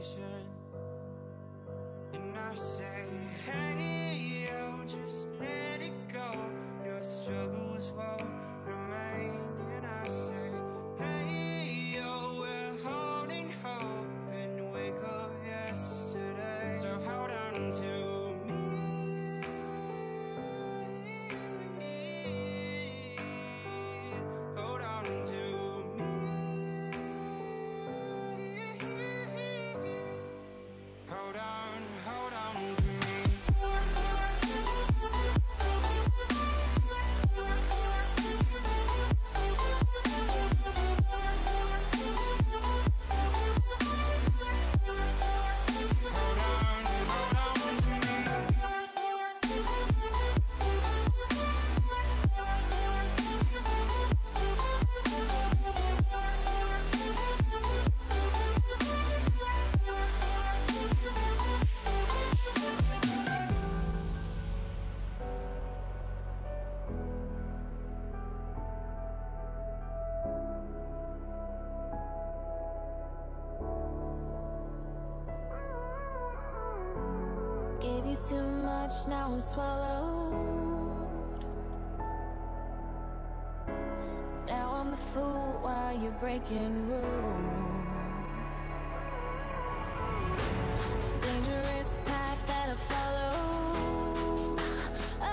direction. And I say, hey, yo, just let it go. Your struggles won't remain. And I say, hey, yo, we're holding hope and wake up yesterday. So hold on to me. Hold on to me. Hold on to me. Gave you too much, now I'm swallowed. Now I'm the fool while you're breaking rules. Dangerous path that I follow. Oh,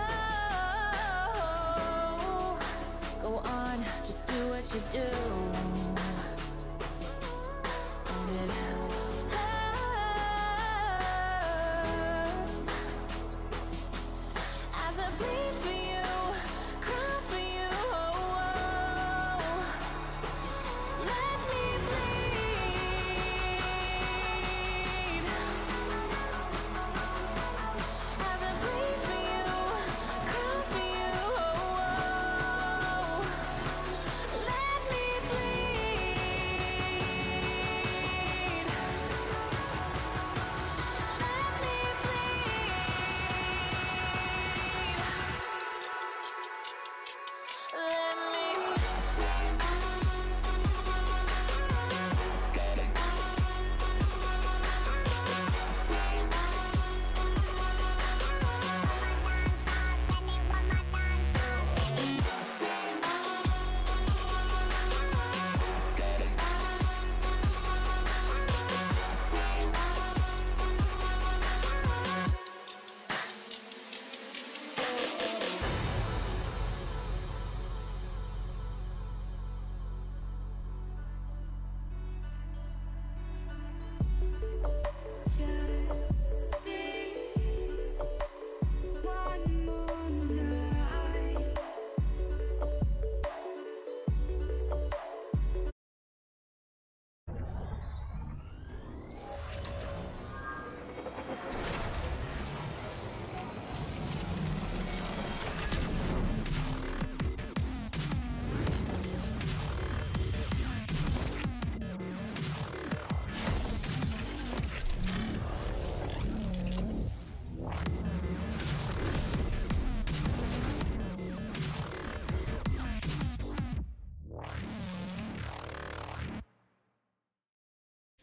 go on, just do what you do. And it bleed for you, cry for you, oh, oh. Let me bleed. As I bleed for you, cry for you, oh, oh. Let me bleed. Let me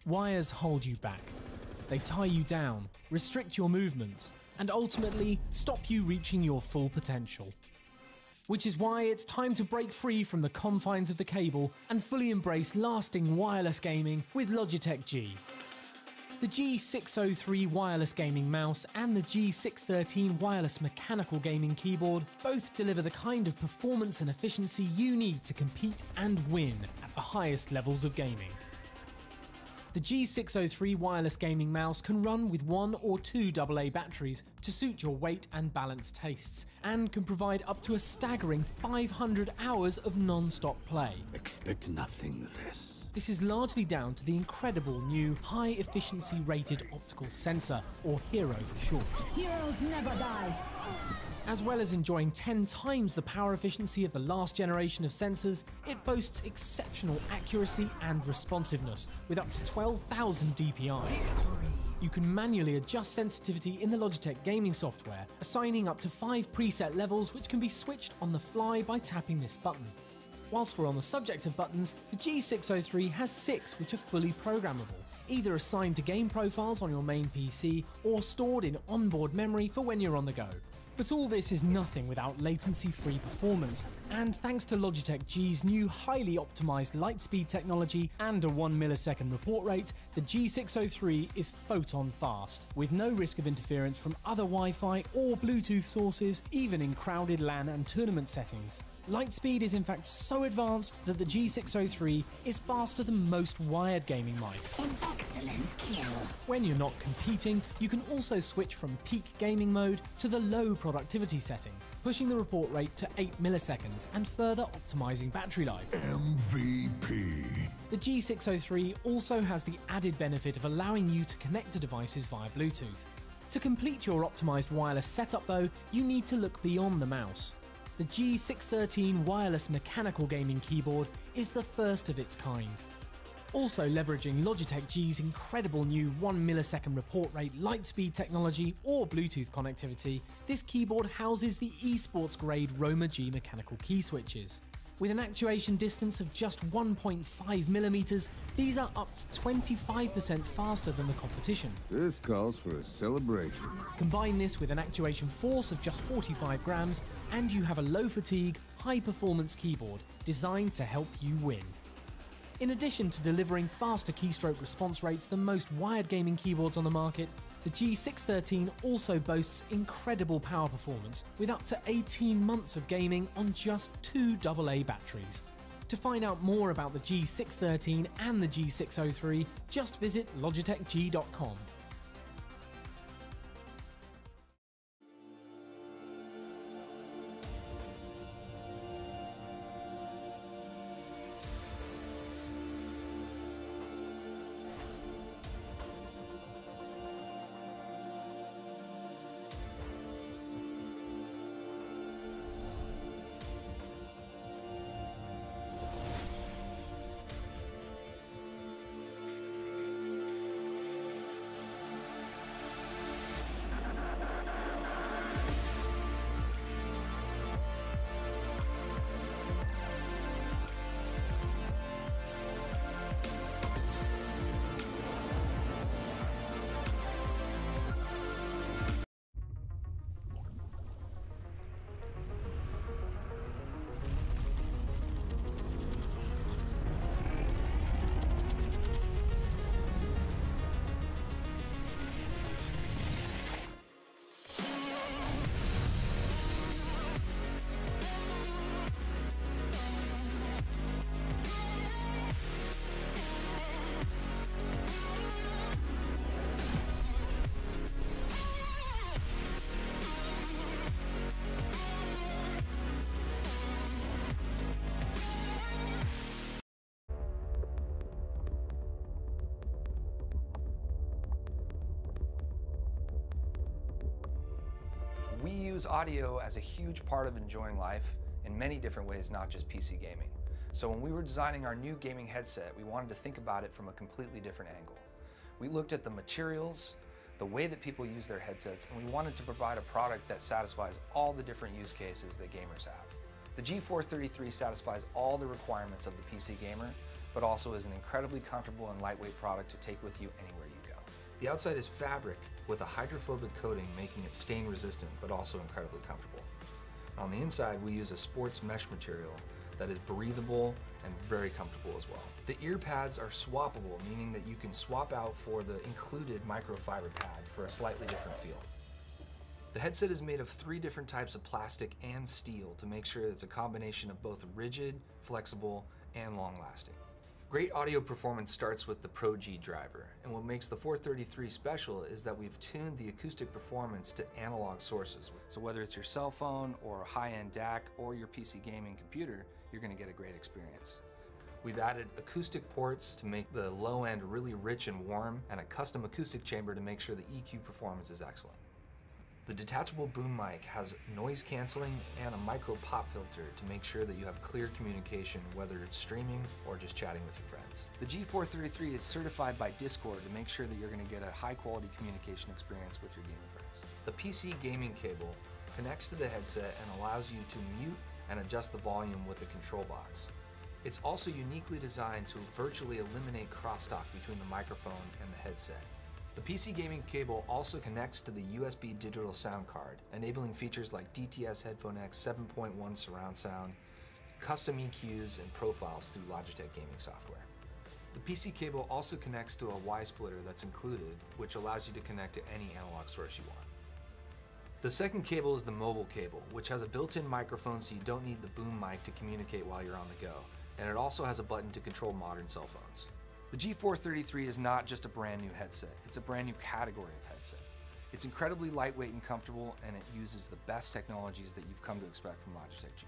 Wires hold you back. They tie you down, restrict your movements, and ultimately stop you reaching your full potential. Which is why it's time to break free from the confines of the cable and fully embrace lasting wireless gaming with Logitech G. The G603 wireless gaming mouse and the G613 wireless mechanical gaming keyboard both deliver the kind of performance and efficiency you need to compete and win at the highest levels of gaming. The G603 wireless gaming mouse can run with 1 or 2 AA batteries to suit your weight and balance tastes, and can provide up to a staggering 500 hours of non-stop play. Expect nothing less. This is largely down to the incredible new high-efficiency rated optical sensor, or HERO for short. Heroes never die. As well as enjoying 10 times the power efficiency of the last generation of sensors, it boasts exceptional accuracy and responsiveness, with up to 12,000 dpi. You can manually adjust sensitivity in the Logitech gaming software, assigning up to 5 preset levels which can be switched on the fly by tapping this button. Whilst we're on the subject of buttons, the G603 has 6 which are fully programmable, either assigned to game profiles on your main PC or stored in onboard memory for when you're on the go. But all this is nothing without latency-free performance, and thanks to Logitech G's new highly optimized light speed technology and a 1 millisecond report rate, the G603 is photon fast, with no risk of interference from other Wi-Fi or Bluetooth sources, even in crowded LAN and tournament settings. Lightspeed is in fact so advanced that the G603 is faster than most wired gaming mice. An excellent kill. When you're not competing, you can also switch from peak gaming mode to the low productivity setting, pushing the report rate to 8 milliseconds and further optimizing battery life. MVP. The G603 also has the added benefit of allowing you to connect to devices via Bluetooth. To complete your optimized wireless setup though, you need to look beyond the mouse. The G613 wireless mechanical gaming keyboard is the first of its kind. Also leveraging Logitech G's incredible new 1 millisecond report rate lightspeed technology or Bluetooth connectivity, this keyboard houses the esports grade Roma G mechanical key switches. With an actuation distance of just 1.5 millimeters, these are up to 25% faster than the competition. This calls for a celebration. Combine this with an actuation force of just 45 grams, and you have a low fatigue, high performance keyboard designed to help you win. In addition to delivering faster keystroke response rates than most wired gaming keyboards on the market, the G613 also boasts incredible power performance with up to 18 months of gaming on just 2 AA batteries. To find out more about the G613 and the G603, just visit logitechg.com. We use audio as a huge part of enjoying life in many different ways, not just PC gaming. So when we were designing our new gaming headset, we wanted to think about it from a completely different angle. We looked at the materials, the way that people use their headsets, and we wanted to provide a product that satisfies all the different use cases that gamers have. The G433 satisfies all the requirements of the PC gamer, but also is an incredibly comfortable and lightweight product to take with you anywhere you go. The outside is fabric with a hydrophobic coating, making it stain resistant, but also incredibly comfortable. On the inside, we use a sports mesh material that is breathable and very comfortable as well. The ear pads are swappable, meaning that you can swap out for the included microfiber pad for a slightly different feel. The headset is made of 3 different types of plastic and steel to make sure it's a combination of both rigid, flexible, and long-lasting. Great audio performance starts with the Pro G driver, and what makes the 433 special is that we've tuned the acoustic performance to analog sources. So whether it's your cell phone or a high-end DAC or your PC gaming computer, you're going to get a great experience. We've added acoustic ports to make the low end really rich and warm, and a custom acoustic chamber to make sure the EQ performance is excellent. The detachable boom mic has noise canceling and a micro pop filter to make sure that you have clear communication, whether it's streaming or just chatting with your friends. The G433 is certified by Discord to make sure that you're going to get a high quality communication experience with your gaming friends. The PC gaming cable connects to the headset and allows you to mute and adjust the volume with the control box. It's also uniquely designed to virtually eliminate crosstalk between the microphone and the headset. The PC gaming cable also connects to the USB digital sound card, enabling features like DTS Headphone X 7.1 surround sound, custom EQs, and profiles through Logitech gaming software. The PC cable also connects to a Y splitter that's included, which allows you to connect to any analog source you want. The second cable is the mobile cable, which has a built-in microphone so you don't need the boom mic to communicate while you're on the go, and it also has a button to control modern cell phones. The G433 is not just a brand new headset, it's a brand new category of headset. It's incredibly lightweight and comfortable, and it uses the best technologies that you've come to expect from Logitech G.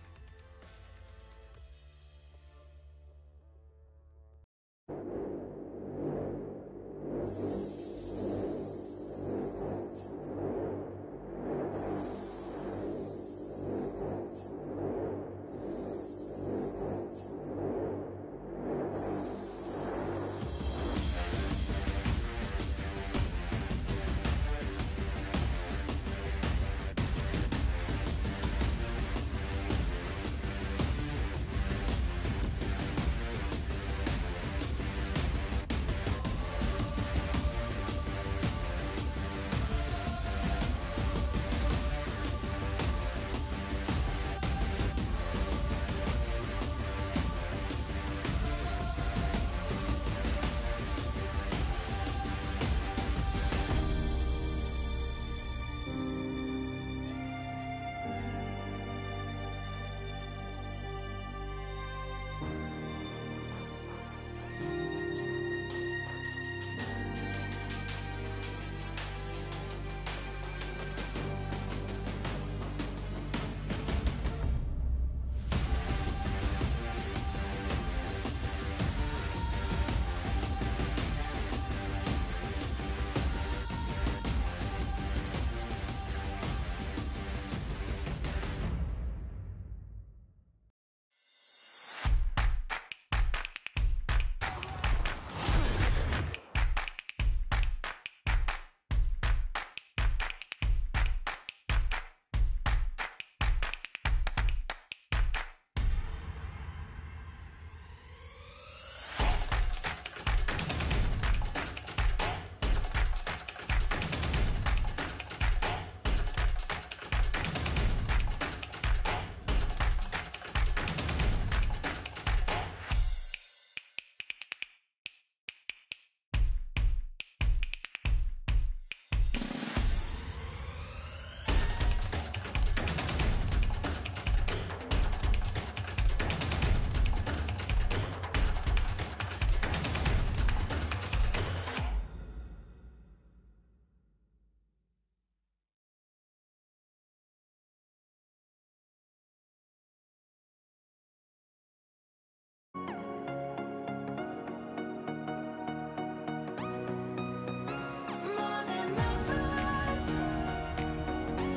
More than lovers,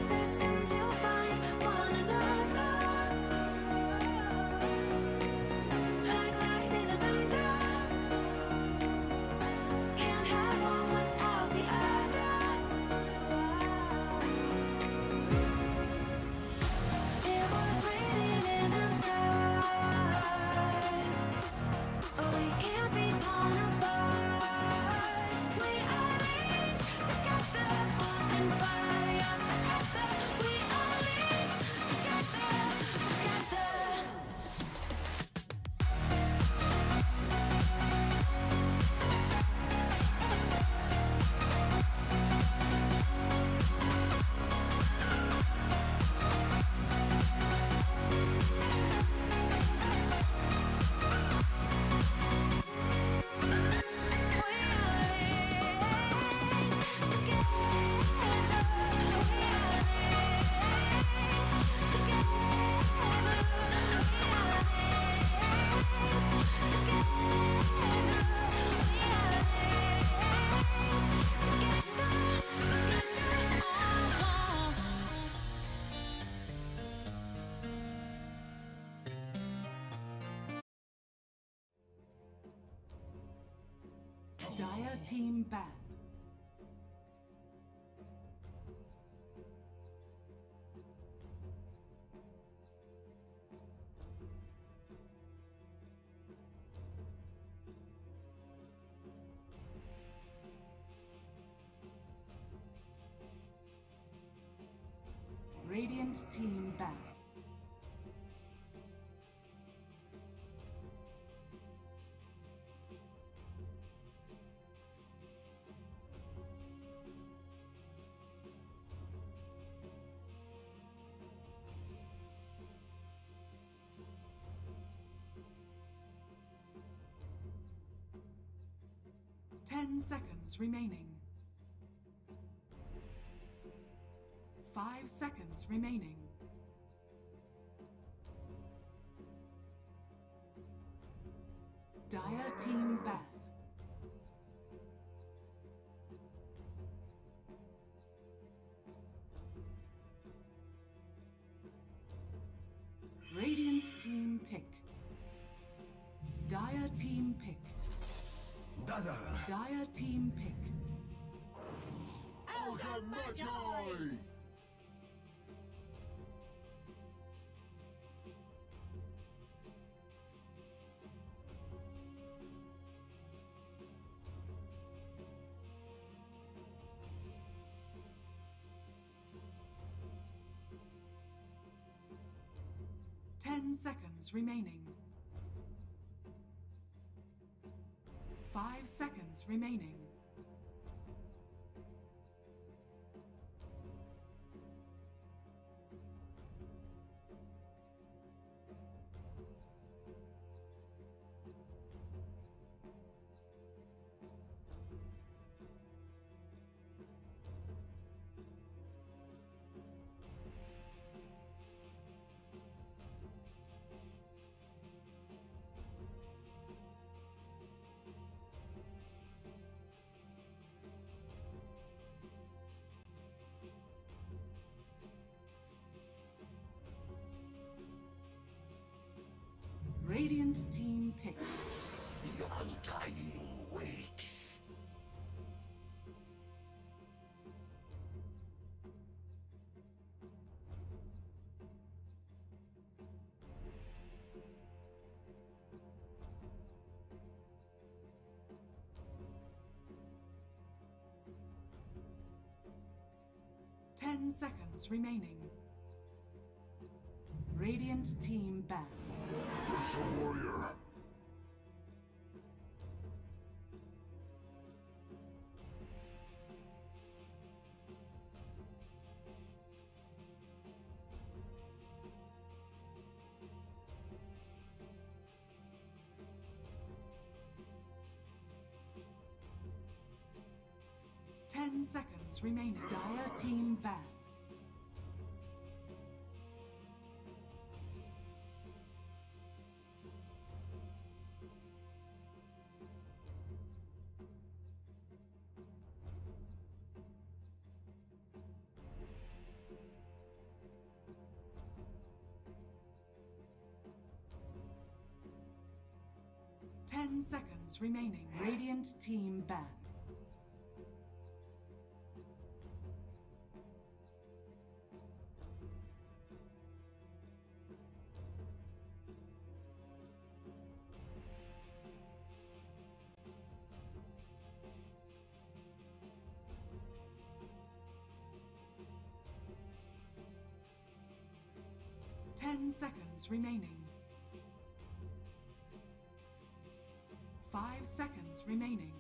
destined to find one another. Like lightning and thunder, can't have one without the other. It was raining in the stars. Oh, we can't be torn apart. We are linked together, forging fire forever. We are linked together, together. Dire team ban. Radiant team ban. Ten seconds remaining. 5 seconds remaining. Dire team ban. Radiant team pick. Dire team pick. Dire team pick. Magi! 10 seconds remaining. 5 seconds remaining. Radiant team pick. The undying waits. Ten seconds remaining. Radiant team ban. It's a warrior. Ten seconds remaining. Dire team ban. Ten seconds remaining. Radiant team ban. Ten seconds remaining. 5 seconds remaining.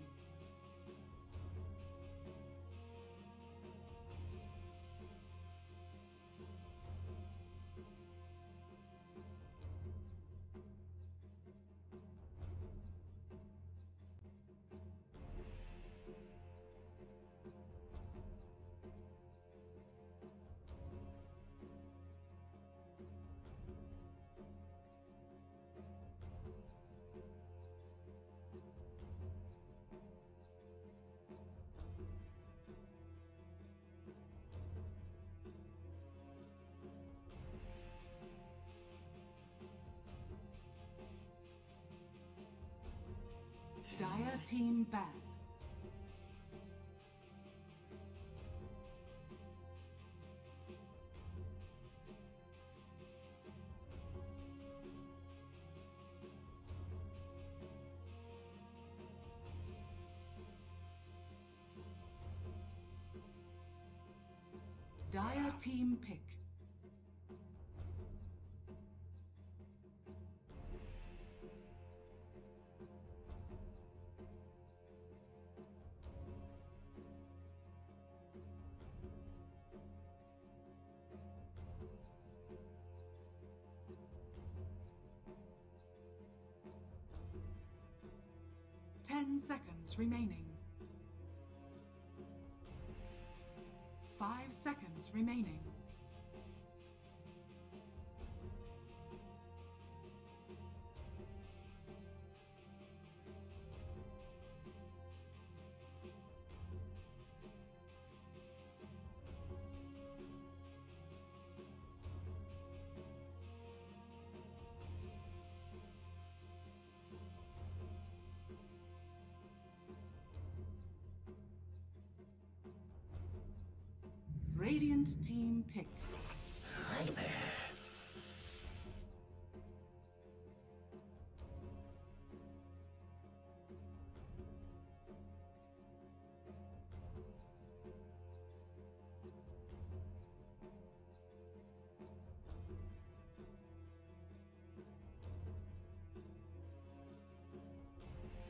Dire team ban. Dire team pick. 10 seconds remaining. 5 seconds remaining. Radiant team pick. Hi there.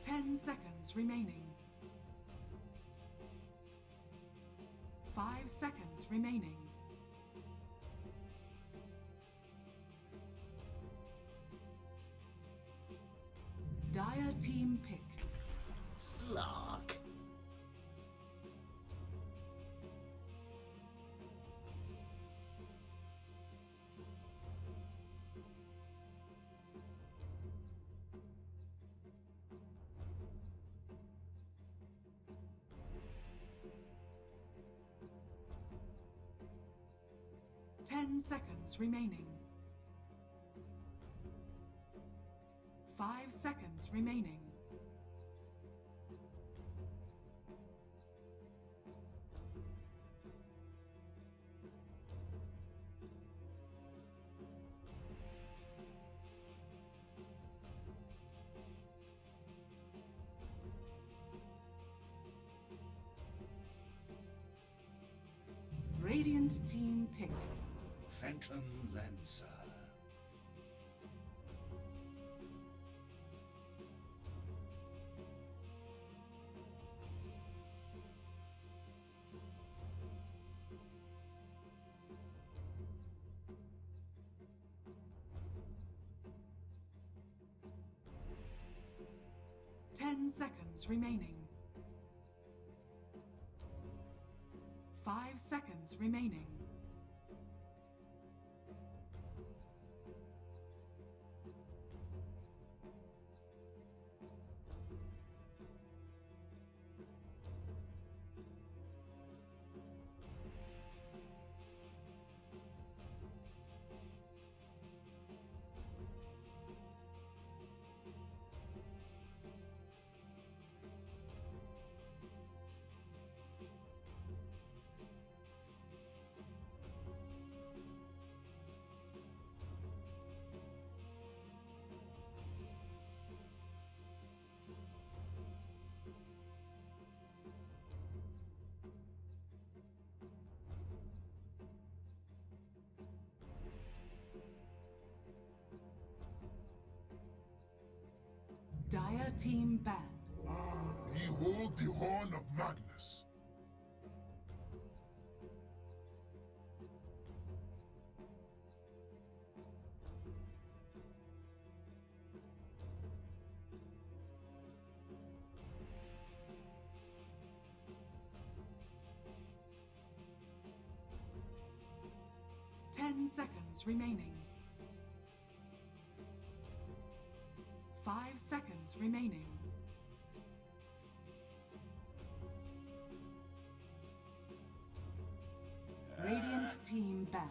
Ten seconds remaining. 5 seconds remaining. Dire team pick. Slog. Ten seconds remaining. 5 seconds remaining. Radiant team pick. Phantom Lancer. Ten seconds remaining. 5 seconds remaining. Dire team ban. Behold the horn of Magnus. Ten seconds remaining. 5 seconds remaining. Radiant team ban.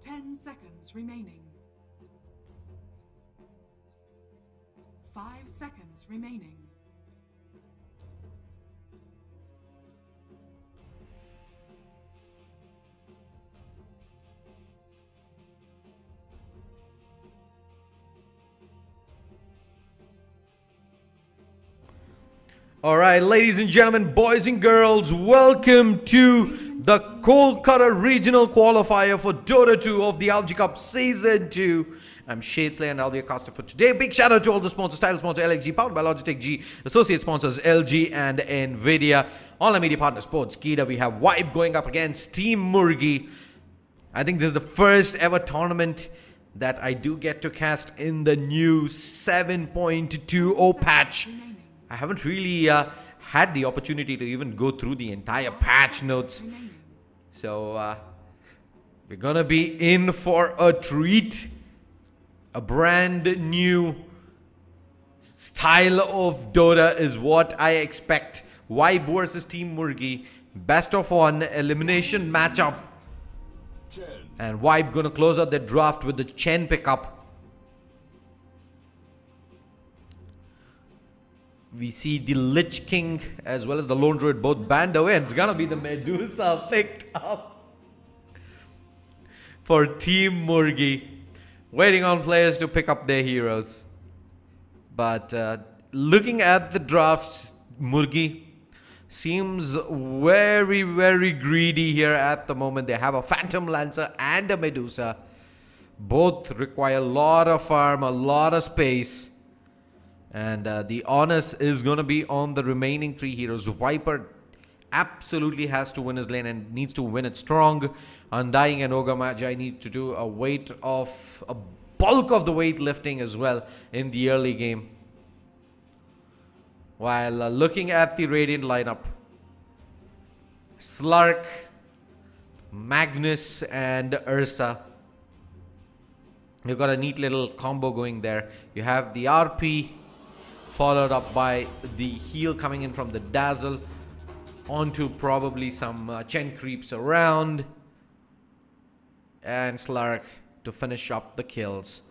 Ten seconds remaining. 5 seconds remaining. All right, ladies and gentlemen, boys and girls, welcome to the Kolkata Regional Qualifier for Dota 2 of the LG Cup Season 2. I'm Shadesley and I'll be your caster for today. Big shout out to all the sponsors, title sponsor LXG, powered by Logitech G, associate sponsors LG and Nvidia, online media partner Sportskeeda. We have Vibe going up against Team Murgi. I think this is the first ever tournament that I do get to cast in the new 7.20 patch. I haven't really had the opportunity to even go through the entire patch notes. So we're gonna be in for a treat. A brand new style of Dota is what I expect. Vibe versus Team Murgi. Best of one elimination matchup. And Vibe gonna close out the draft with the Chen pickup. We see the Lich King as well as the Lone Druid both banned away. And it's gonna be the Medusa picked up for Team Murgi. Waiting on players to pick up their heroes. But looking at the drafts, Murgi seems very, very greedy here at the moment. They have a Phantom Lancer and a Medusa. Both require a lot of farm, a lot of space. And the onus is going to be on the remaining three heroes. Viper absolutely has to win his lane and needs to win it strong. Undying and Ogre Magi need to do a bulk of the weight lifting as well in the early game. While looking at the Radiant lineup, Slurk, Magnus and Ursa. You've got a neat little combo going there. You have the RP followed up by the heal coming in from the Dazzle onto probably some Chen creeps around. And Slurk to finish up the kills.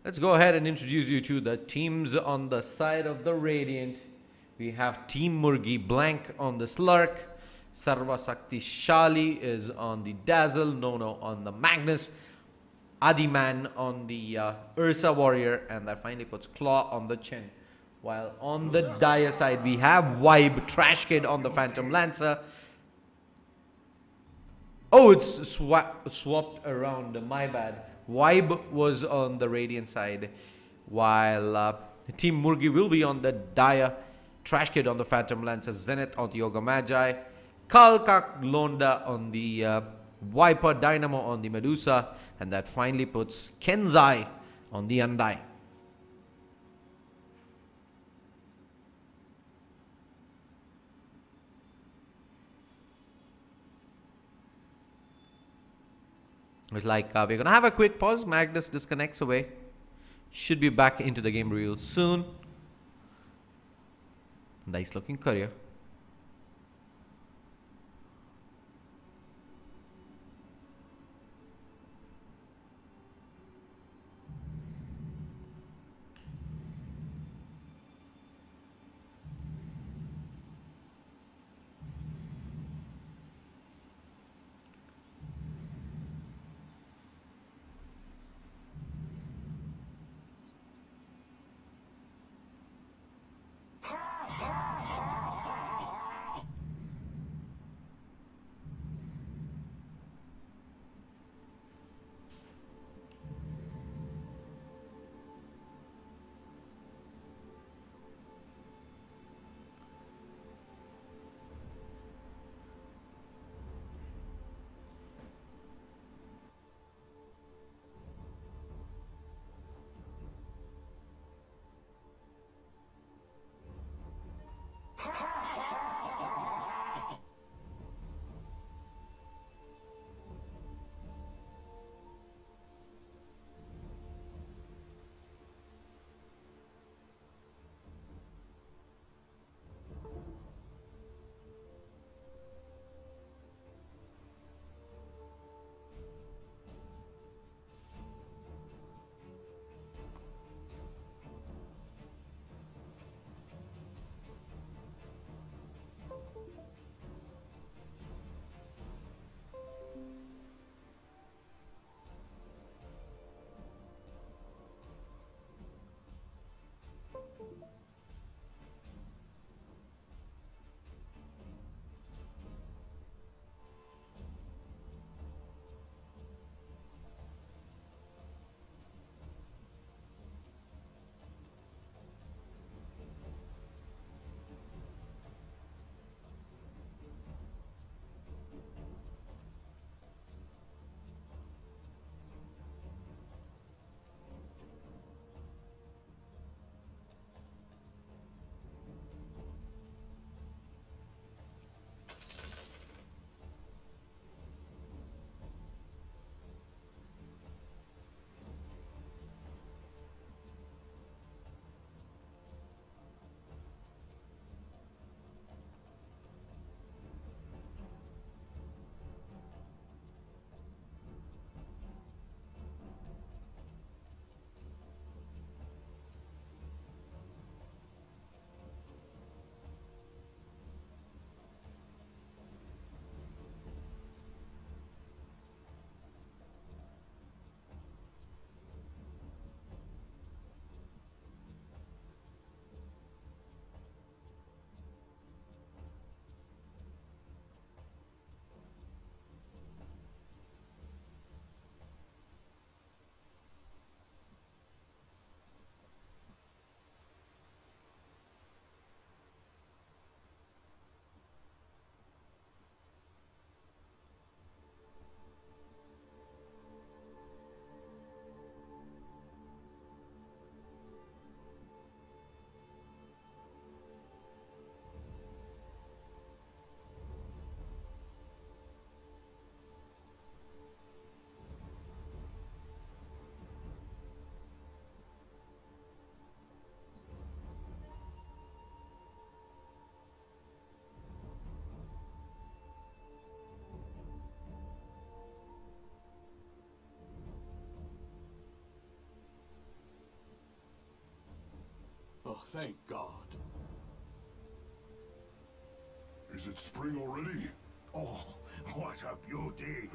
Let's go ahead and introduce you to the teams on the side of the Radiant. We have Team Murgi Blank on the Slurk. Sarvasakti Shali is on the Dazzle. Nono on the Magnus. Adiman on the Ursa Warrior. And that finally puts Claw on the Chen. While on the Dire side, we have Vibe, Trash Kid on the Phantom Lancer. Oh, it's swapped around. My bad. Vibe was on the Radiant side, while Team Murgi will be on the Dire. Trash Kid on the Phantom Lancer. Zenith on the Ogre Magi. Kalkak Londa on the Viper. Dynamo on the Medusa. And that finally puts Kenzai on the Undying. It's like we're gonna have a quick pause. Magnus disconnects away. Should be back into the game real soon. Nice looking courier. Thank God. Is it spring already? Oh, what a beauty!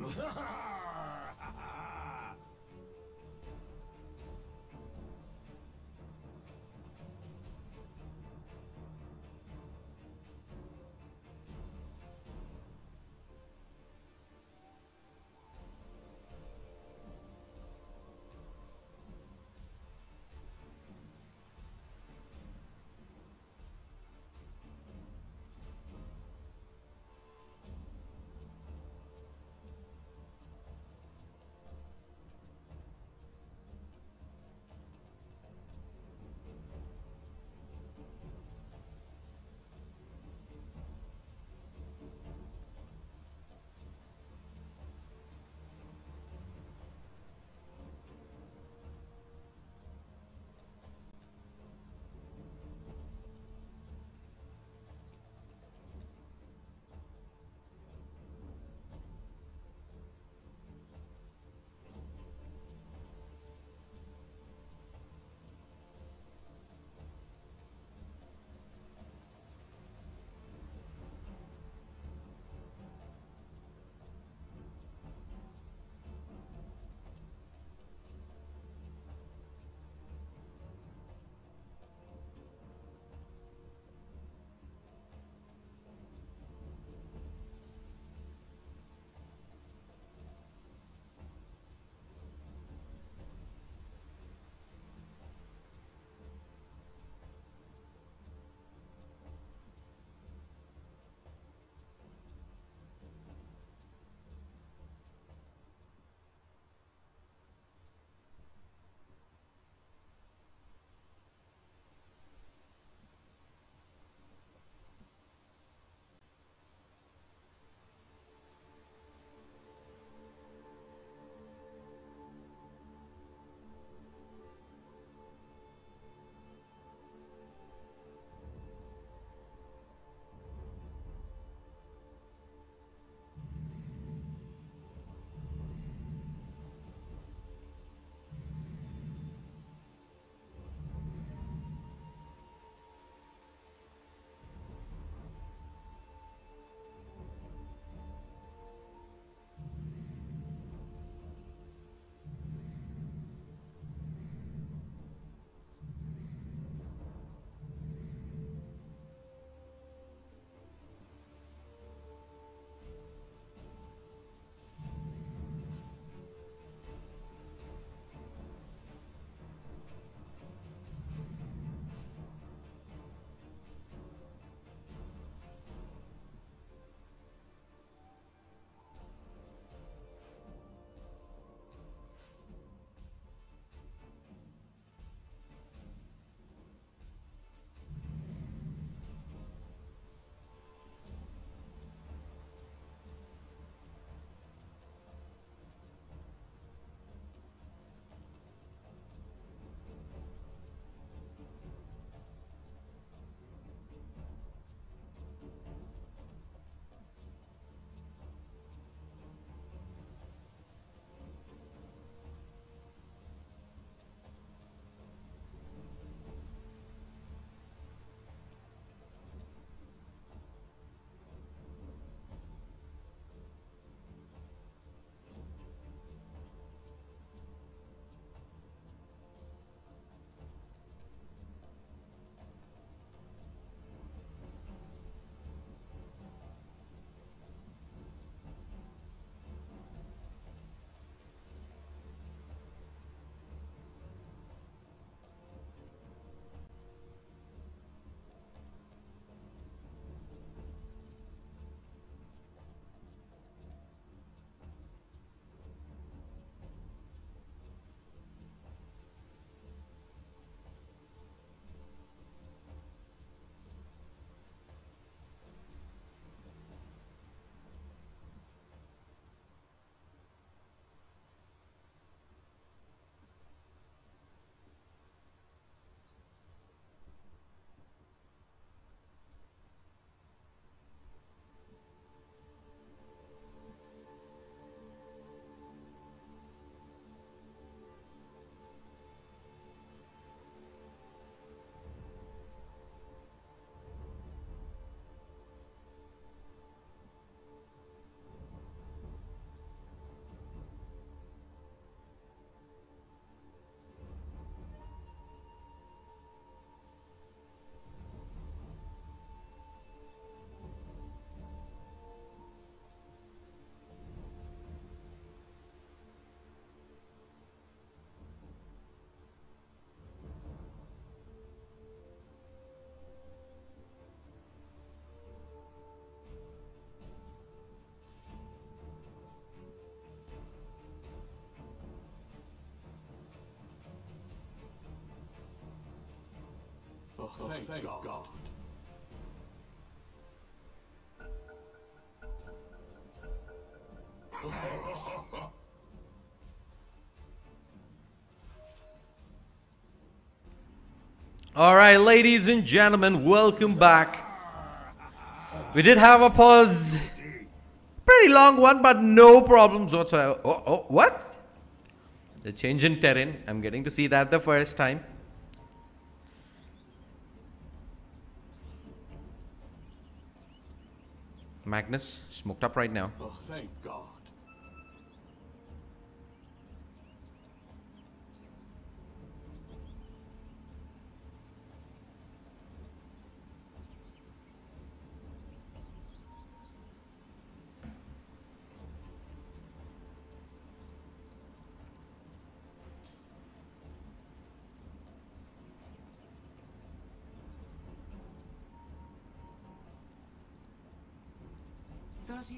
Oh, thank God. All right, ladies and gentlemen, welcome back. We did have a pause. Pretty long one, but no problems whatsoever. Oh, what? The change in terrain. I'm getting to see that the first time. Magnus, smoked up right now. Oh, thank God.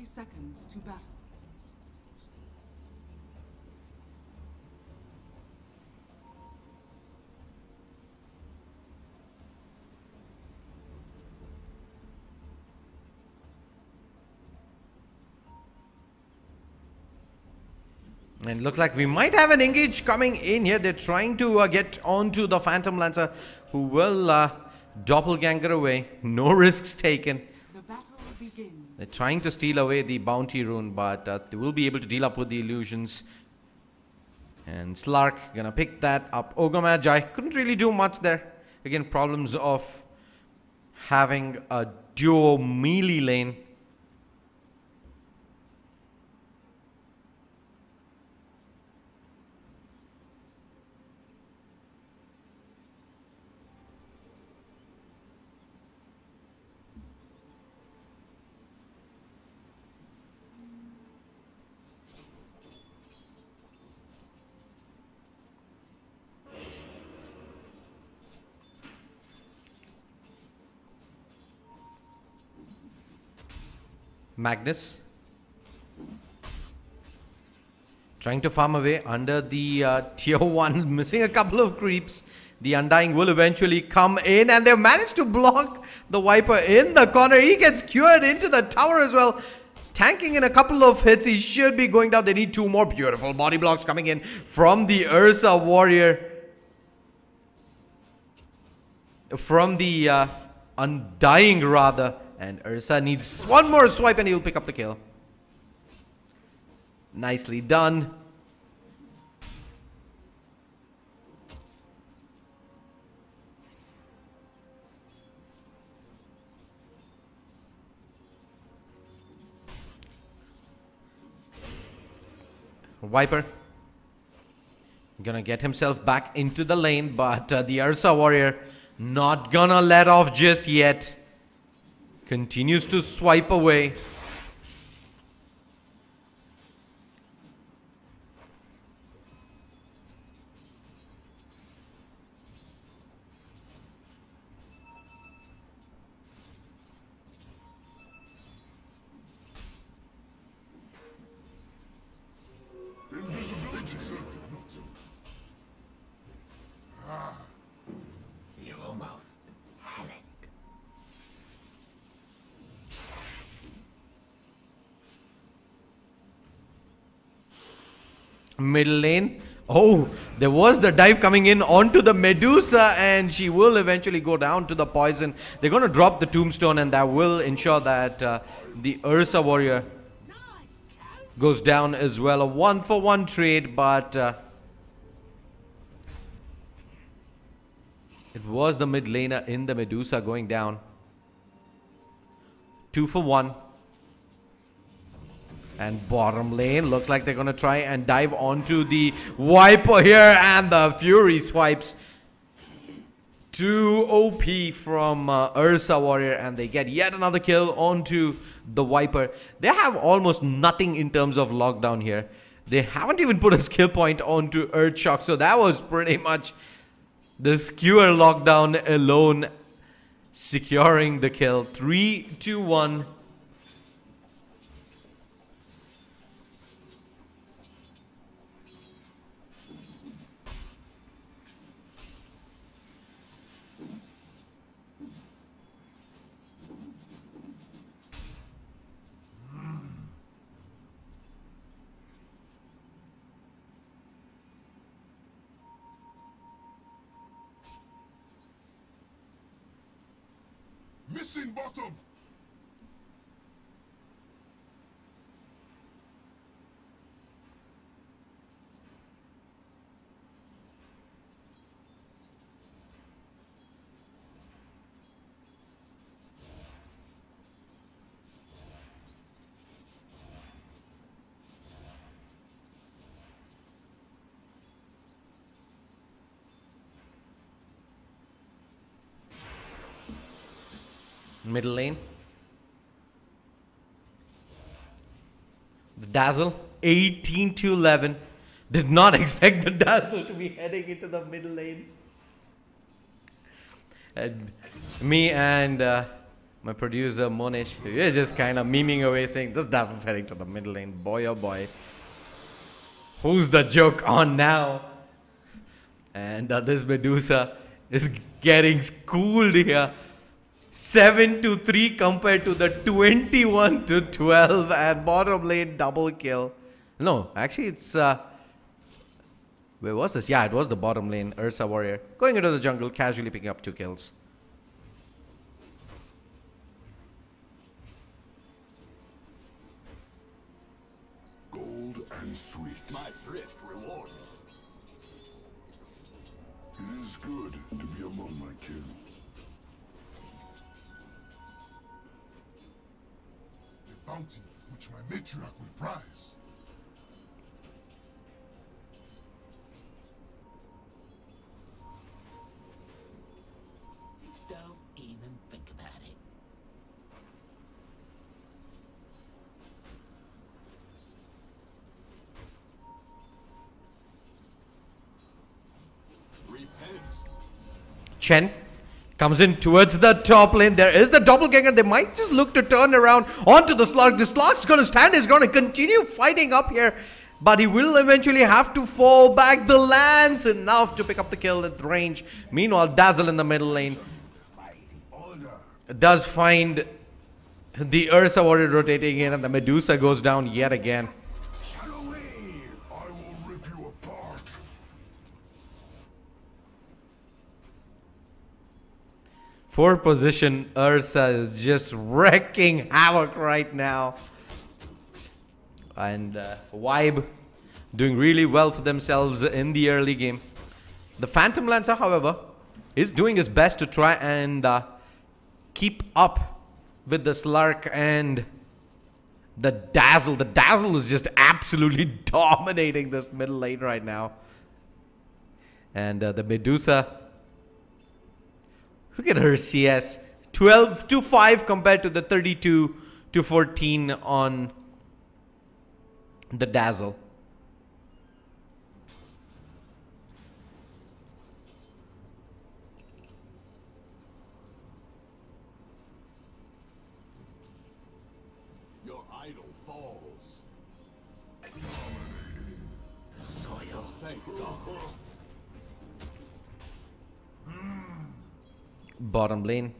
Seconds to battle. And look like we might have an engage coming in here. They're trying to get onto the Phantom Lancer, who will doppelganger away. No risks taken. The battle begins. They're trying to steal away the bounty rune, but they will be able to deal up with the illusions. And Slark gonna pick that up. Ogre Magi couldn't really do much there. Again, problems of having a duo melee lane. Magnus trying to farm away under the tier 1, missing a couple of creeps. The Undying will eventually come in, and they've managed to block the Viper in the corner. He gets cured into the tower as well. Tanking in a couple of hits, he should be going down. They need 2 more beautiful body blocks coming in from the Ursa Warrior. From the Undying rather. And Ursa needs 1 more swipe and he'll pick up the kill. Nicely done. Viper gonna get himself back into the lane, but the Ursa Warrior not gonna let off just yet. Continues to swipe away. Invisibility. You almost had it. Middle lane. Oh, there was the dive coming in onto the Medusa, and she will eventually go down to the poison. They're going to drop the tombstone, and that will ensure that the Ursa Warrior goes down as well. A 1-for-1 trade, but it was the mid laner in the Medusa going down. 2-for-1. And bottom lane looks like they're going to try and dive onto the Viper here, and the Fury swipes. 2 OP from Ursa Warrior, and they get yet another kill onto the Viper. They have almost nothing in terms of lockdown here. They haven't even put a skill point onto Earthshock, so that was pretty much the skewer lockdown alone securing the kill. 3-2-1. Missing bottom. Middle lane. The Dazzle, 18 to 11. Did not expect the Dazzle to be heading into the middle lane. And me and my producer Monish, we're just kind of memeing away saying, this Dazzle's heading to the middle lane. Boy, oh boy. Who's the joke on now? And this Medusa is getting schooled here. 7 to 3 compared to the 21 to 12 and bottom lane double kill. No, actually it's where was this? Yeah, it was the bottom lane Ursa Warrior going into the jungle, casually picking up 2 kills. Gold and sweet. My thrift reward. It is good to be among my kin. A bounty which my matriarch would prize. Don't even think about it. Repent. Chen comes in towards the top lane. There is the doppelganger. They might just look to turn around onto the Slug. The Slug's going to stand. He's going to continue fighting up here. But he will eventually have to fall back. The lance enough to pick up the kill at range. Meanwhile, Dazzle in the middle lane does find the Ursa Warrior rotating in. And the Medusa goes down yet again. Shadow Wave, I will rip you apart. Fourth position, Ursa is just wrecking havoc right now. And Vibe doing really well for themselves in the early game. The Phantom Lancer, however, is doing his best to try and keep up with the Slark and the Dazzle. The Dazzle is just absolutely dominating this middle lane right now. And the Medusa, look at her CS. 12 to 5 compared to the 32 to 14 on the Dazzle. Your idol falls. Soil. Thank God. Bottom lane.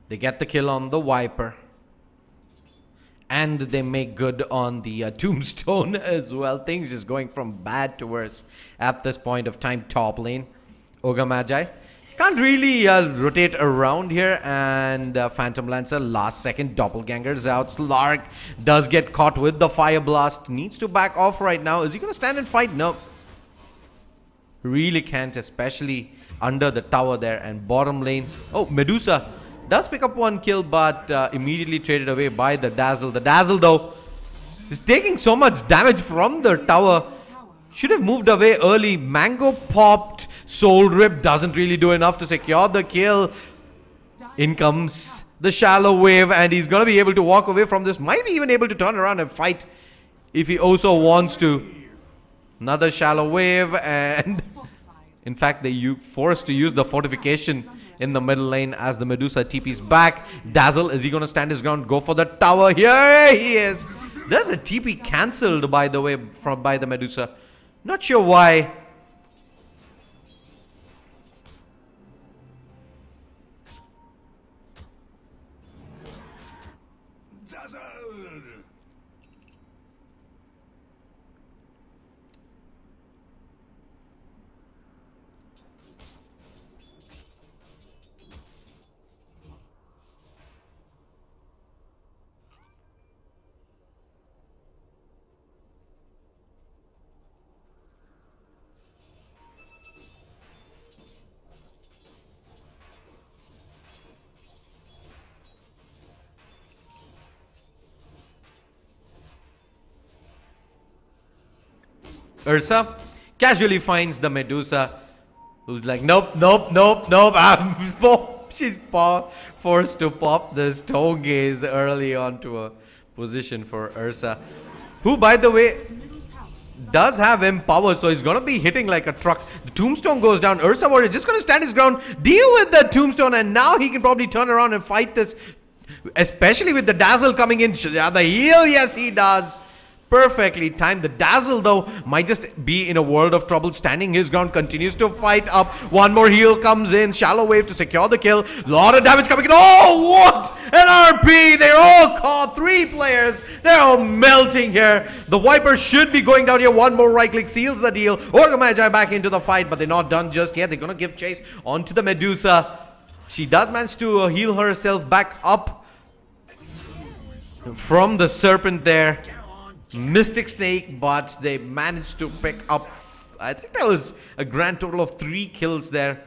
They get the kill on the Viper. And they make good on the Tombstone as well. Things just going from bad to worse at this point of time. Top lane. Ogre Magi can't really rotate around here. And Phantom Lancer, last second doppelgangers out. Slark does get caught with the Fire Blast. Needs to back off right now. Is he going to stand and fight? No. Really can't, especially under the tower there. And bottom lane. Oh, Medusa does pick up 1 kill, but immediately traded away by the Dazzle. The Dazzle, though, is taking so much damage from the tower. Should have moved away early. Mango popped. Soul Rip doesn't really do enough to secure the kill. In comes the Shallow Wave, and he's going to be able to walk away from this. Might be even able to turn around and fight if he also wants to. Another Shallow Wave, and in fact, they forced to use the fortification in the middle lane as the Medusa TP's back. Dazzle, is he going to stand his ground? Go for the tower. Here he is. There's a TP cancelled, by the way, by the Medusa. Not sure why. Dazzle. Ursa casually finds the Medusa, who's like, nope, nope, nope, nope. She's forced to pop the stone gaze early onto a position for Ursa, who, by the way, does have empower, so he's gonna be hitting like a truck. The tombstone goes down. Ursa Warrior just gonna stand his ground, deal with the tombstone, and now he can probably turn around and fight this, especially with the dazzle coming in. The heal, yes, he does. Perfectly timed. The dazzle, though, might just be in a world of trouble. Standing his ground, continues to fight up. One more heal comes in. Shallow wave to secure the kill. Lot of damage coming in. Oh, what an RP! They're all caught. 3 players. They're all melting here. The Viper should be going down here. One more right click seals the deal. Ogre Magi back into the fight, but they're not done just yet. They're gonna give chase onto the Medusa. She does manage to heal herself back up from the serpent there. Mystic Snake, but they managed to pick up, I think that was a grand total of 3 kills there.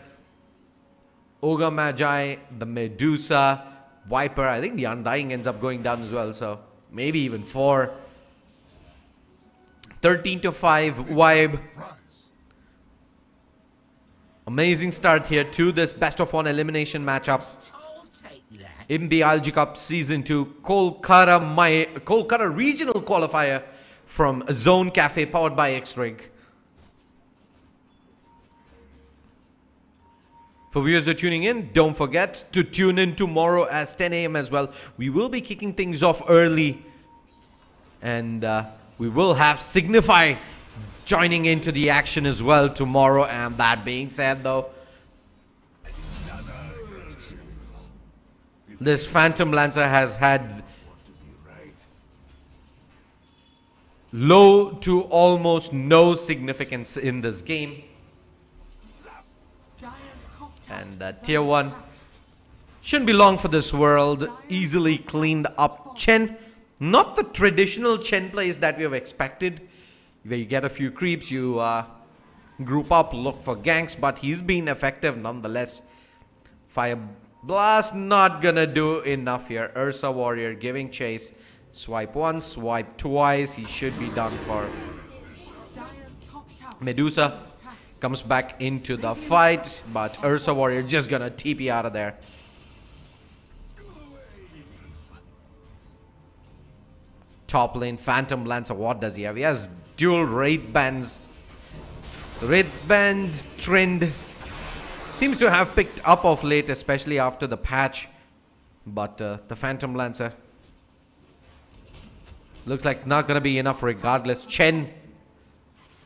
Ogre Magi, the Medusa, Viper. I think the Undying ends up going down as well, so maybe even 4. 13-5 vibe. Amazing start here to this best of 1 elimination matchup in the ILG Cup Season 2 Kolkata Regional Qualifier from Zone Cafe, powered by X-Rig. For viewers who are tuning in, don't forget to tune in tomorrow at 10 a.m. as well. We will be kicking things off early, and we will have Signify joining into the action as well tomorrow. And that being said, though, this Phantom Lancer has had low to almost no significance in this game. And tier 1 shouldn't be long for this world. Easily cleaned up Chen. Not the traditional Chen plays that we have expected, where you get a few creeps, you group up, look for ganks, but he's been effective nonetheless. Fire Blast not gonna do enough here. Ursa Warrior giving chase. Swipe once, swipe twice. He should be done for. Medusa comes back into the fight, but Ursa Warrior just gonna TP out of there. Top lane, Phantom Lancer, what does he have? He has dual Wraith Bands. The Wraith Band trend seems to have picked up of late, especially after the patch. But the Phantom Lancer looks like it's not going to be enough regardless. Chen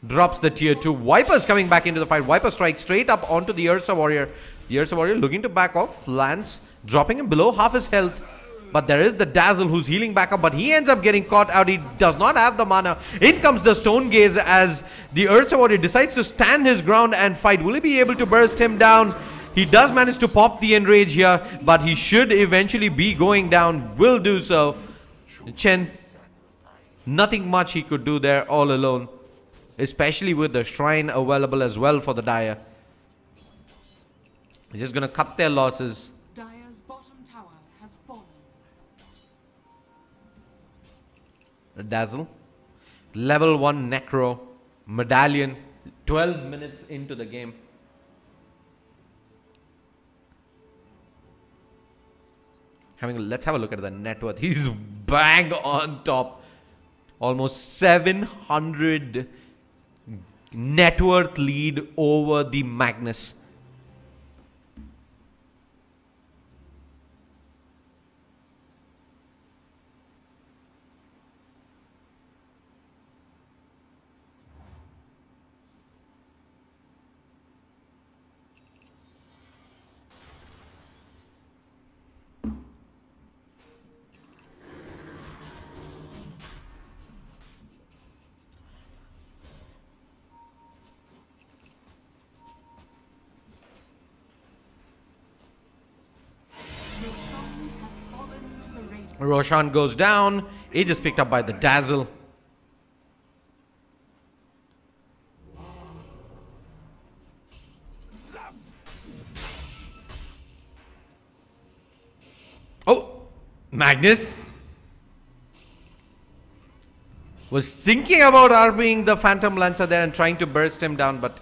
drops the tier 2. Viper's coming back into the fight. Viper strikes straight up onto the Ursa Warrior. The Ursa Warrior looking to back off. Lance dropping him below half his health. But there is the Dazzle who's healing back up, but he ends up getting caught out. He does not have the mana. In comes the Stone Gaze as the Ursa Warrior decides to stand his ground and fight. Will he be able to burst him down? He does manage to pop the Enrage here, but he should eventually be going down. Will do so. Chen, nothing much he could do there all alone, especially with the Shrine available as well for the Dire. He's just going to cut their losses. Dire's bottom tower has fallen. Dazzle, level 1 Necro, Medallion, 12 minutes into the game. Let's have a look at the net worth. He's bang on top. Almost 700 net worth lead over the Magnus. Roshan goes down. He just picked up by the Dazzle. Oh, Magnus Was thinking about RPing the Phantom Lancer there and trying to burst him down, but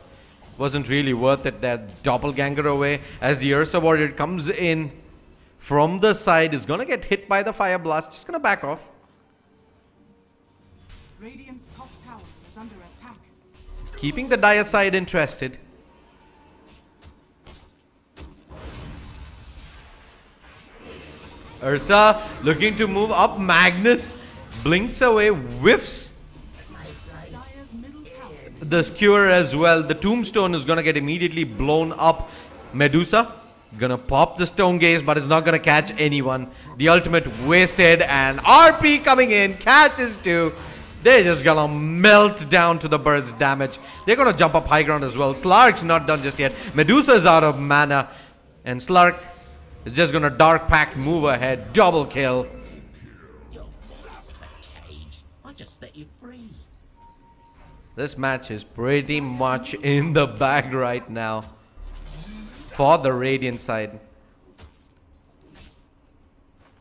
wasn't really worth it. That doppelganger away as the Ursa Warrior comes in from the side. Is going to get hit by the Fire Blast. Just going to back off. Radiant's top tower is under attack. Keeping the Dire side interested. Ursa looking to move up. Magnus blinks away, whiffs Dire's middle tower the skewer as well. The tombstone is gonna get immediately blown up. Medusa gonna pop the stone gaze, but it's not gonna catch anyone. The ultimate wasted, and RP coming in, catches two. They're just gonna melt down to the bird's damage. They're gonna jump up high ground as well. Slark's not done just yet. Medusa's out of mana, and Slark is just gonna Dark Pact move ahead. Double kill. You're with a cage. I just set you free. This match is pretty much in the bag right now for the Radiant side.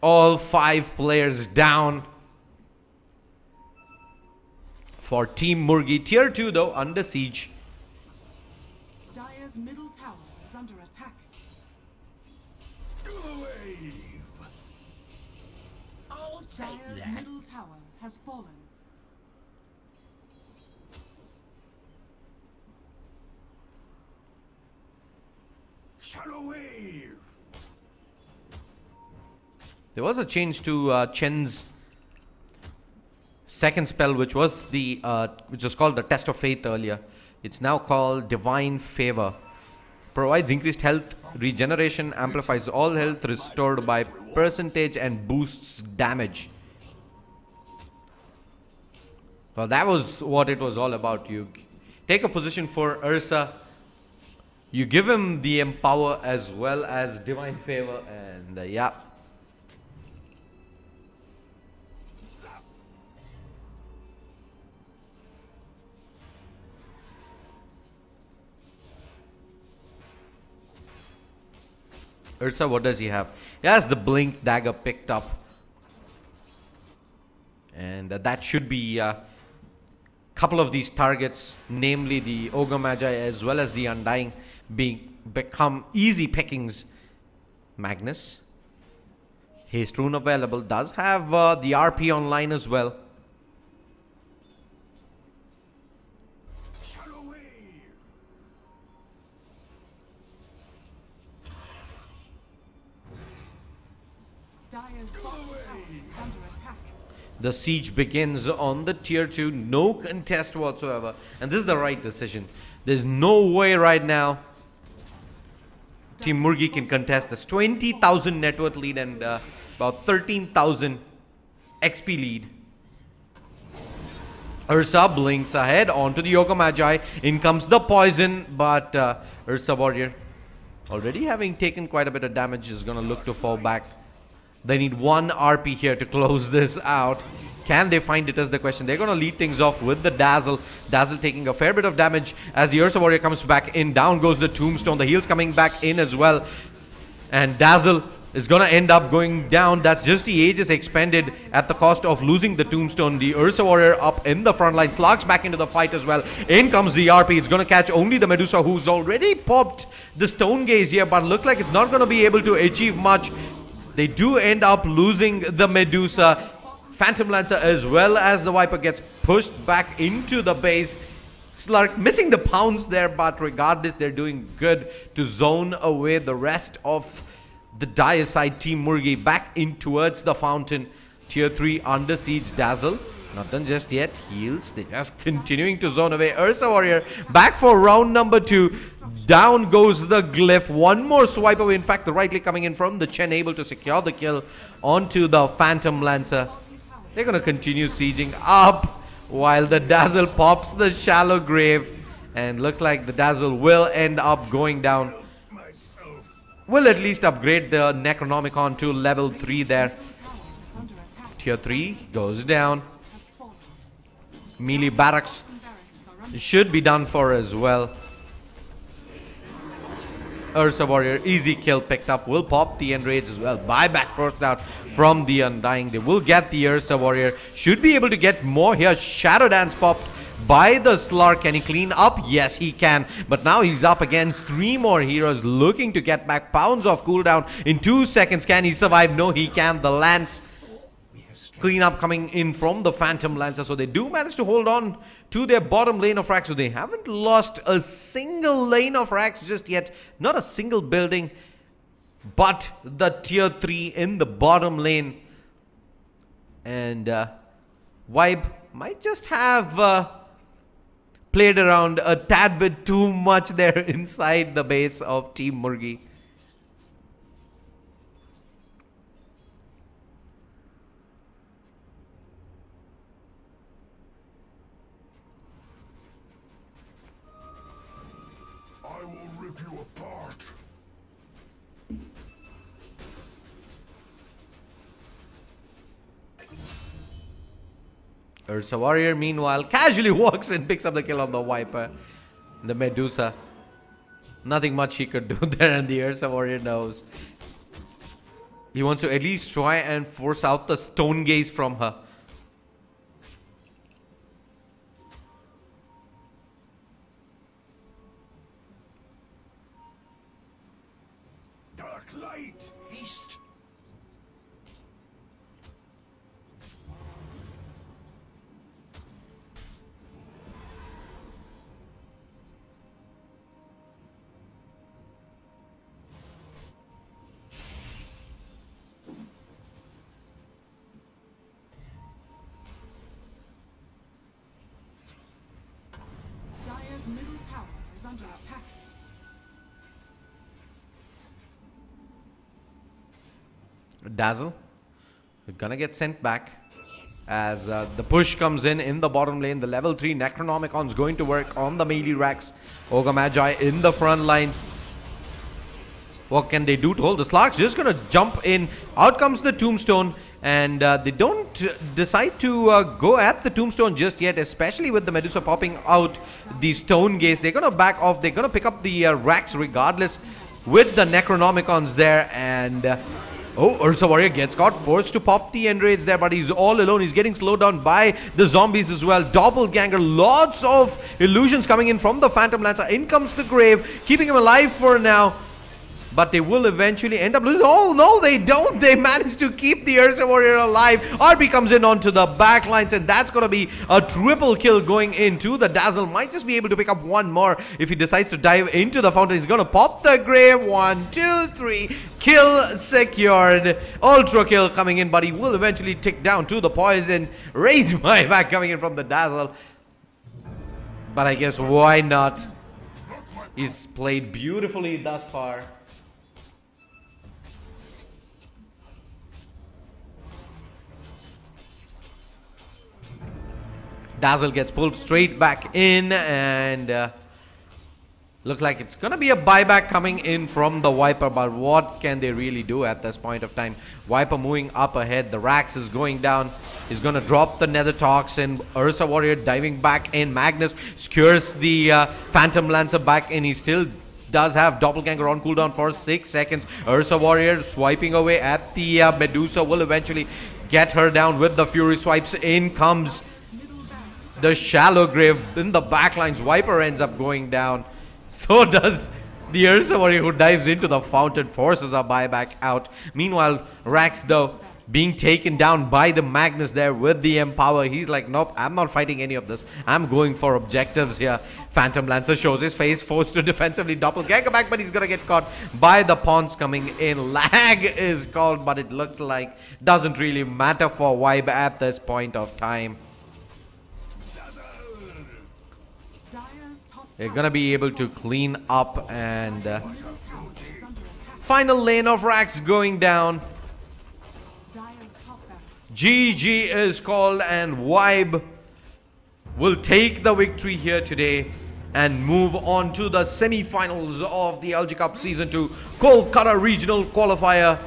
All 5 players down for Team Murgi. Tier 2 though, under siege. Dire's middle tower is under attack. I'll take Dire's that. middle tower has fallen. Shadow Wave! There was a change to Chen's second spell, which was called the Test of Faith earlier. It's now called Divine Favor. Provides increased health regeneration, amplifies all health restored by percentage, and boosts damage. Well, that was what it was all about. You take a position for Ursa. You give him the Empower as well as Divine Favor, and yeah. Ursa, what does he have? He has the Blink Dagger picked up. And that should be a couple of these targets, namely the Ogre Magi as well as the Undying, become easy pickings. Magnus, Haste Rune available, does have the RP online as well. Shadow Wave! Dire's bottom tower is under attack. The siege begins on the tier 2. No contest whatsoever. And this is the right decision. There's no way right now Team Murgi can contest this. 20,000 net worth lead and about 13,000 XP lead. Ursa blinks ahead onto the Yoga Magi. In comes the poison, but Ursa Warrior, already having taken quite a bit of damage, is going to look to fall back. They need one RP here to close this out. Can they find it, is the question. They're going to lead things off with the Dazzle. Dazzle taking a fair bit of damage as the Ursa Warrior comes back in. Down goes the Tombstone. The heal's coming back in as well. And Dazzle is going to end up going down. That's just the Aegis expended at the cost of losing the Tombstone. The Ursa Warrior up in the front line. Slugs back into the fight as well. In comes the RP. It's going to catch only the Medusa, who's already popped the Stone Gaze here, but looks like it's not going to be able to achieve much. They do end up losing the Medusa. Phantom Lancer as well as the Viper gets pushed back into the base. Slark missing the pounds there, but regardless, they're doing good to zone away the rest of the Dire side. Team Murgi back in towards the fountain. Tier 3 under siege. Dazzle not done just yet. Heals. They're just continuing to zone away. Ursa Warrior back for round number 2. Down goes the Glyph. One more swipe away. In fact, the rightly coming in from the Chen, able to secure the kill onto the Phantom Lancer. They're going to continue sieging up while the Dazzle pops the Shallow Grave. And looks like the Dazzle will end up going down. Will at least upgrade the Necronomicon to level 3 there. Tier 3 goes down. Melee barracks should be done for as well. Ursa Warrior, easy kill picked up, will pop the Enrage as well. Buyback first out from the Undying. They will get the Ursa Warrior. Should be able to get more here. Shadow Dance popped by the Slark. Can he clean up? Yes, he can. But now he's up against 3 more heroes looking to get back. Pounds of cooldown in 2 seconds. Can he survive? No, he can. The Lance cleanup coming in from the Phantom Lancer. So they do manage to hold on to their bottom lane of racks. So they haven't lost a single lane of racks just yet. Not a single building. But the tier 3 in the bottom lane. And Vibe might just have played around a tad bit too much there inside the base of Team Murgi. I will rip you apart. Ursa Warrior, meanwhile, casually walks and picks up the kill on the Viper. The Medusa. Nothing much he could do there, and the Ursa Warrior knows. He wants to at least try and force out the Stone Gaze from her. Dark light, east. Dire's middle tower is under attack. Dazzle, we're gonna get sent back as the push comes in the bottom lane. The level 3 Necronomicon's going to work on the melee racks. Ogre Magi in the front lines. What can they do to hold the Slark's just gonna jump in. Out comes the Tombstone, and they don't decide to go at the Tombstone just yet, especially with the Medusa popping out the Stone Gaze. They're gonna back off. They're gonna pick up the racks regardless with the Necronomicons there, and oh, Ursa Warrior gets caught, forced to pop the Enrage there, but he's all alone. He's getting slowed down by the zombies as well. Doppelganger, lots of illusions coming in from the Phantom Lancer. In comes the Grave, keeping him alive for now. But they will eventually end up losing. Oh, no, they don't. They manage to keep the Ursa Warrior alive. RB comes in onto the back lines, and that's going to be a triple kill going into the Dazzle. Might just be able to pick up one more if he decides to dive into the fountain. He's going to pop the Grave. 1, 2, 3. Kill secured. Ultra kill coming in, but he will eventually tick down to the poison. Rage buyback coming in from the Dazzle. But I guess why not? He's played beautifully thus far. Dazzle gets pulled straight back in, and looks like it's gonna be a buyback coming in from the Viper, but what can they really do at this point of time? Viper moving up ahead, the Rax is going down. He's gonna drop the Nether Toxin. Ursa Warrior diving back in. Magnus skewers the Phantom Lancer back in. He still does have Doppelganger on cooldown for 6 seconds. Ursa Warrior swiping away at the Medusa, will eventually get her down with the Fury swipes. In comes the Shallow Grave in the backlines. Viper ends up going down. So does the Ursa Warrior, who dives into the fountain, forces a buyback out. Meanwhile, Rax, though, being taken down by the Magnus there with the Empower. He's like, nope, I'm not fighting any of this. I'm going for objectives here. Phantom Lancer shows his face, forced to defensively Doppelganger back, but he's going to get caught by the pawns coming in. Lag is called, but it looks like doesn't really matter for Vibe at this point of time. They're gonna be able to clean up, and final lane of racks going down. GG is called, and Vibe will take the victory here today and move on to the semi-finals of the LG Cup Season 2 Kolkata Regional Qualifier,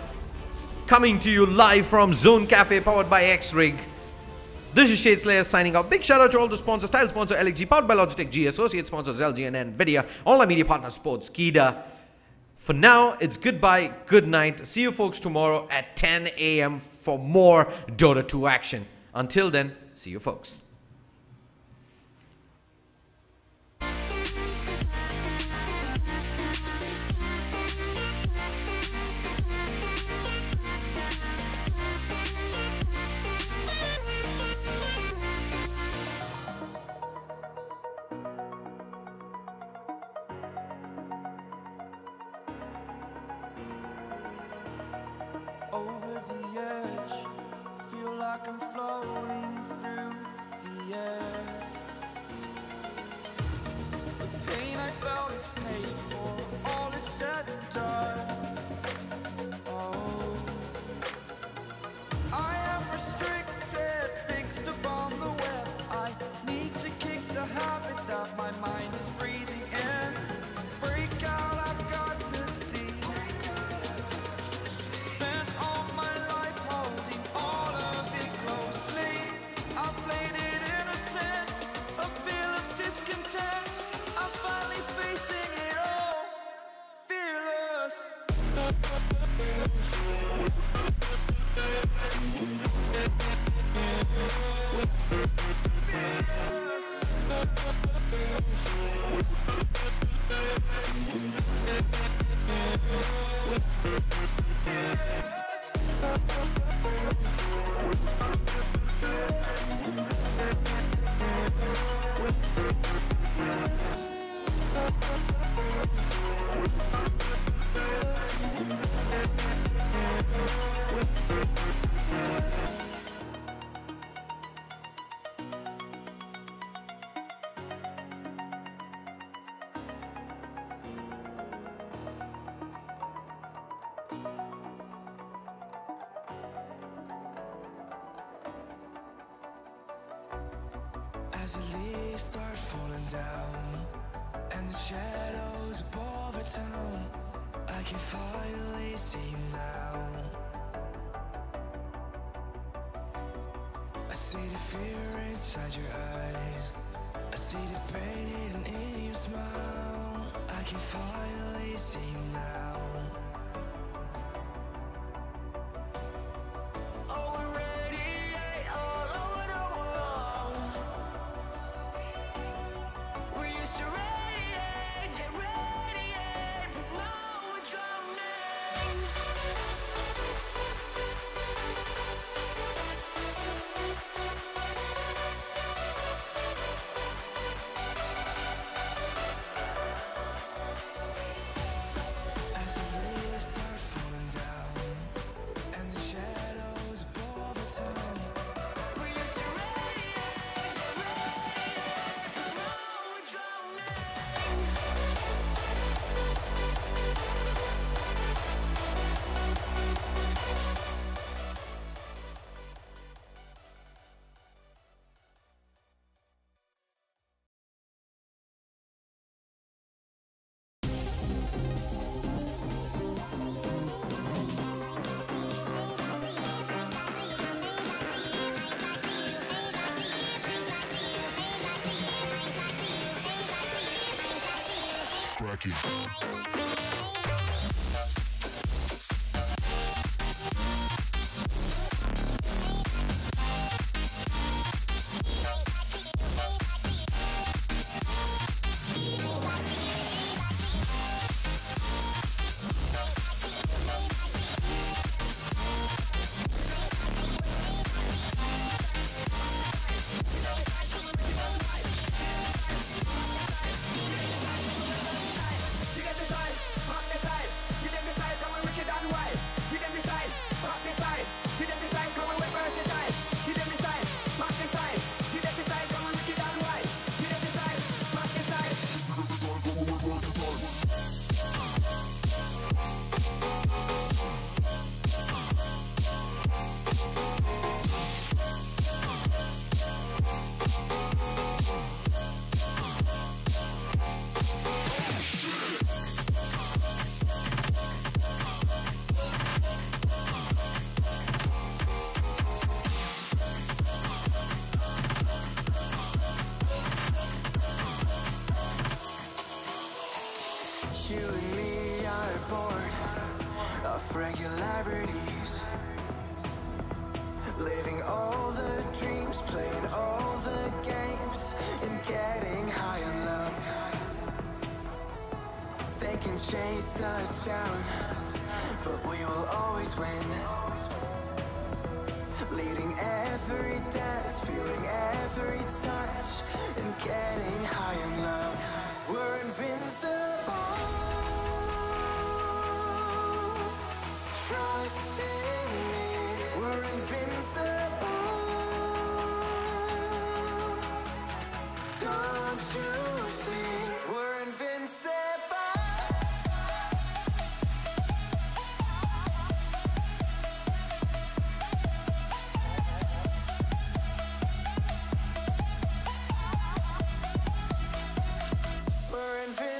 coming to you live from Zone Cafe, powered by X-Rig. This is Shadeslayer signing out. Big shout out to all the sponsors. Title sponsor LXG, powered by Logitech G, associate sponsors LG and NVIDIA, online media partner Sportskeeda. For now, it's goodbye, good night. See you folks tomorrow at 10 a.m. for more Dota 2 action. Until then, see you folks. Over the edge, feel like I'm floating through the air. The pain I felt is paid for, all is said and done. Oh, I am restricted, fixed upon the web. I need to kick the habit that my mind is breathing in. Break out, I've got to see. As the leaves start falling down and the shadows above the town, I can finally see you now. I see the fear inside your eyes, I see the pain hidden in your smile. I can finally see you now. Cracky. bored of regularities, living all the dreams, playing all the games, and getting high on love. They can chase us down, but we will always win. Leading every dance, feeling every touch, and getting high on love. We're invincible. Trust in me. We're invincible. Don't you see? We're invincible. We're invincible.